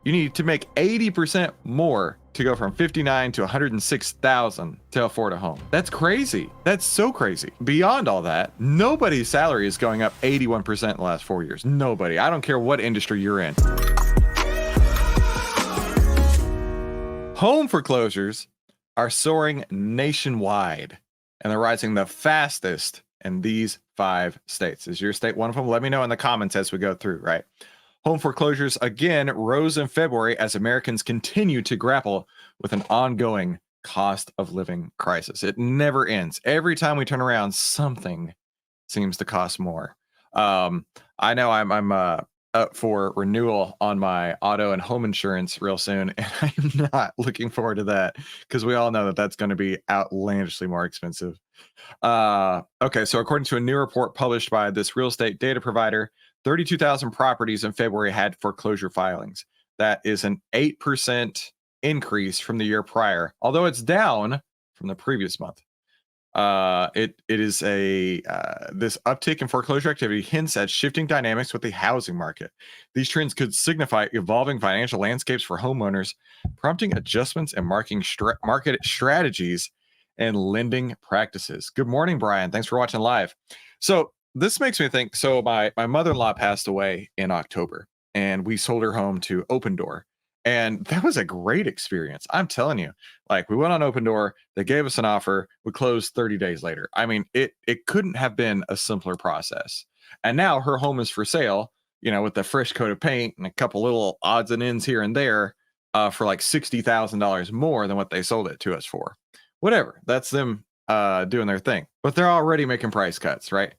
You need to make 80% more to go from 59 to 106,000 to afford a home. That's crazy. That's so crazy. Beyond all that, nobody's salary is going up 81% in the last 4 years. Nobody. I don't care what industry you're in. Home foreclosures are soaring nationwide, and they're rising the fastest in these 5 states. Is your state one of them? Let me know in the comments as we go through, right? Home foreclosures again rose in February as Americans continue to grapple with an ongoing cost of living crisis. It never ends. Every time we turn around, something seems to cost more. I know I'm up for renewal on my auto and home insurance real soon, and I'm not looking forward to that because we all know that that's going to be outlandishly more expensive. Okay, so according to a new report published by this real estate data provider, 32,000 properties in February had foreclosure filings. That is an 8% increase from the year prior, although it's down from the previous month. It is this uptick in foreclosure activity hints at shifting dynamics with the housing market. These trends could signify evolving financial landscapes for homeowners, prompting adjustments in market strategies and lending practices. Good morning, Brian. Thanks for watching live. So this makes me think. So my mother-in-law passed away in October, and we sold her home to Open Door. And that was a great experience. I'm telling you, like, we went on Open Door, they gave us an offer, we closed 30 days later. I mean, it couldn't have been a simpler process. And now her home is for sale, with a fresh coat of paint and a couple little odds and ends here and there, for like $60,000 more than what they sold it to us for. Whatever, that's them doing their thing. But they're already making price cuts, right?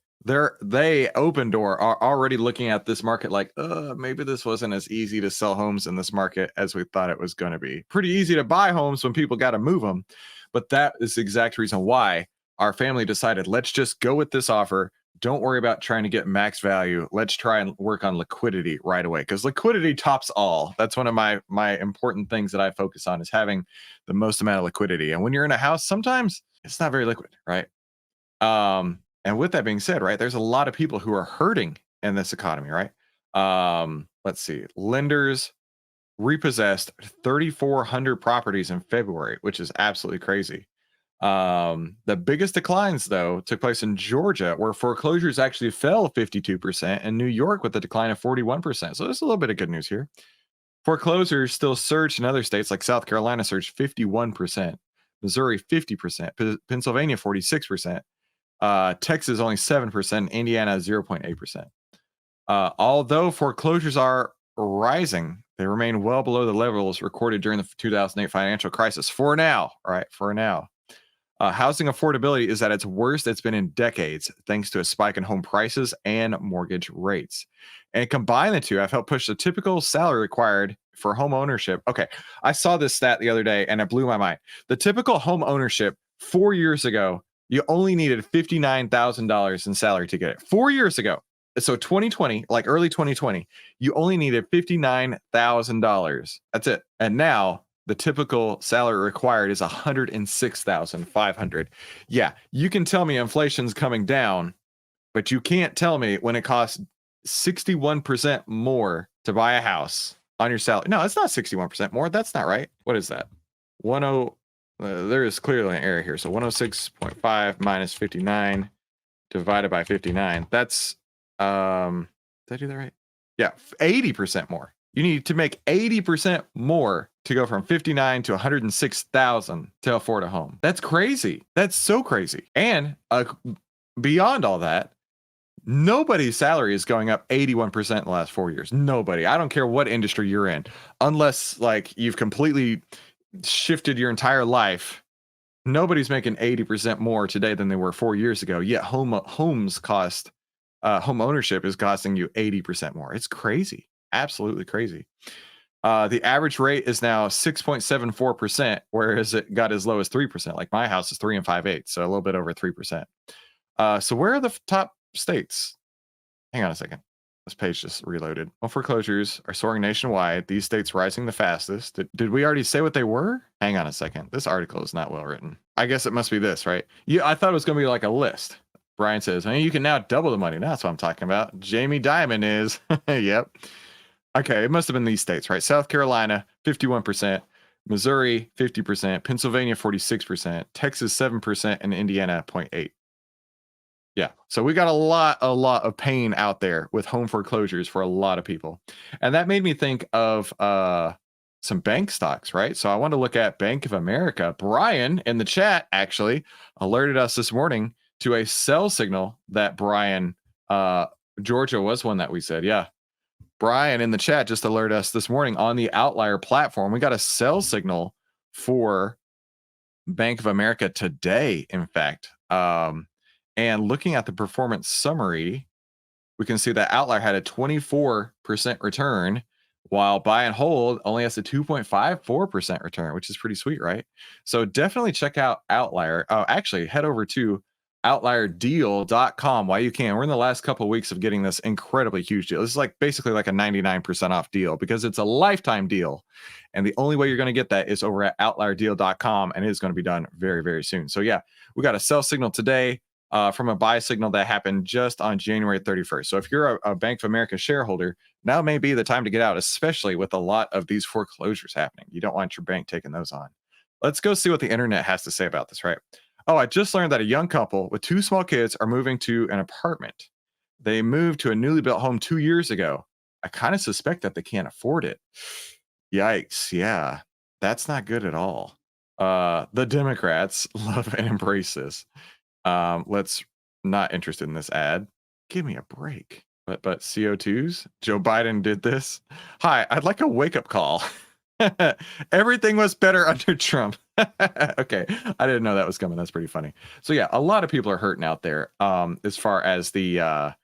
They Open Door are already looking at this market like, maybe this wasn't as easy to sell homes in this market as we thought it was going to be. Pretty easy to buy homes when people got to move them. But that is the exact reason why our family decided, let's just go with this offer. Don't worry about trying to get max value. Let's try and work on liquidity right away, because liquidity tops all. That's one of my important things that I focus on, is having the most amount of liquidity. And when you're in a house, sometimes it's not very liquid, right? And with that being said, right, there's a lot of people who are hurting in this economy, right? Let's see. Lenders repossessed 3,400 properties in February, which is absolutely crazy. The biggest declines, though, took place in Georgia, where foreclosures actually fell 52%, and New York with a decline of 41%. So there's a little bit of good news here. Foreclosures still surged in other states, like South Carolina surged 51%, Missouri 50%, Pennsylvania 46%. Texas only 7%, Indiana 0.8%. Although foreclosures are rising, they remain well below the levels recorded during the 2008 financial crisis. For now, right? For now. Housing affordability is at its worst it's been in decades, thanks to a spike in home prices and mortgage rates. And combine the two, I've helped push the typical salary required for home ownership. Okay, I saw this stat the other day and it blew my mind. The typical home ownership 4 years ago, you only needed $59,000 in salary to get it. 4 years ago. So 2020, like early 2020, you only needed $59,000. That's it. And now the typical salary required is $106,500. Yeah, you can tell me inflation's coming down, but you can't tell me when it costs 61% more to buy a house on your salary. No, it's not 61% more. That's not right. What is that? There is clearly an error here. So 106.5 minus 59 divided by 59. That's, did I do that right? Yeah, 80% more. You need to make 80% more to go from 59 to 106,000 to afford a home. That's crazy. That's so crazy. And beyond all that, nobody's salary is going up 81% in the last 4 years. Nobody. I don't care what industry you're in, unless like you've completely shifted your entire life. Nobody's making 80% more today than they were 4 years ago. Yet home ownership is costing you 80% more. It's crazy. Absolutely crazy. The average rate is now 6.74%, whereas it got as low as 3%. Like my house is 3 5/8, so a little bit over 3%. So where are the top states? Hang on a second. This page just reloaded. Well, foreclosures are soaring nationwide. These states rising the fastest. Did we already say what they were? Hang on a second. This article is not well written. I guess it must be this, right? Yeah, I thought it was going to be like a list. Brian says, you can now double the money. That's what I'm talking about. Jamie Dimon is. Yep. Okay, it must have been these states, right? South Carolina, 51%, Missouri, 50%, Pennsylvania, 46%, Texas, 7%, and Indiana, 0.8. Yeah. So we got a lot of pain out there with home foreclosures for a lot of people. And that made me think of some bank stocks, right? So I want to look at Bank of America. Brian in the chat actually alerted us this morning to a sell signal that Brian, Georgia was one that we said. Yeah. Brian in the chat just alerted us this morning on the Outlier platform. We got a sell signal for Bank of America today, in fact. And looking at the performance summary, we can see that Outlier had a 24% return, while buy and hold only has a 2.54% return, which is pretty sweet, right? So definitely check out Outlier. Oh, actually, head over to outlierdeal.com while you can. We're in the last couple of weeks of getting this incredibly huge deal. This is like basically like a 99% off deal because it's a lifetime deal. And the only way you're going to get that is over at outlierdeal.com, and it is going to be done very, very soon. So yeah, we got a sell signal today from a buy signal that happened just on January 31st. So if you're a Bank of America shareholder, now may be the time to get out, especially with a lot of these foreclosures happening. You don't want your bank taking those on. Let's go see what the internet has to say about this, right? Oh, I just learned that a young couple with 2 small kids are moving to an apartment. They moved to a newly built home 2 years ago. I kind of suspect that they can't afford it. Yikes. Yeah, that's not good at all. The Democrats love and embrace this. Let's not interested in this ad. Give me a break. But CO2s, Joe Biden did this. Hi, I'd like a wake-up call. Everything was better under Trump. Okay, I didn't know that was coming. That's pretty funny. So yeah, a lot of people are hurting out there as far as the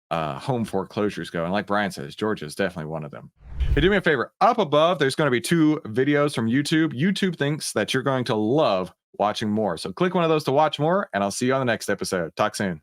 home foreclosures go. And like Brian says, Georgia is definitely one of them. Hey, do me a favor. Up above, there's going to be 2 videos from YouTube. YouTube thinks that you're going to love watching more. So click one of those to watch more, and I'll see you on the next episode. Talk soon.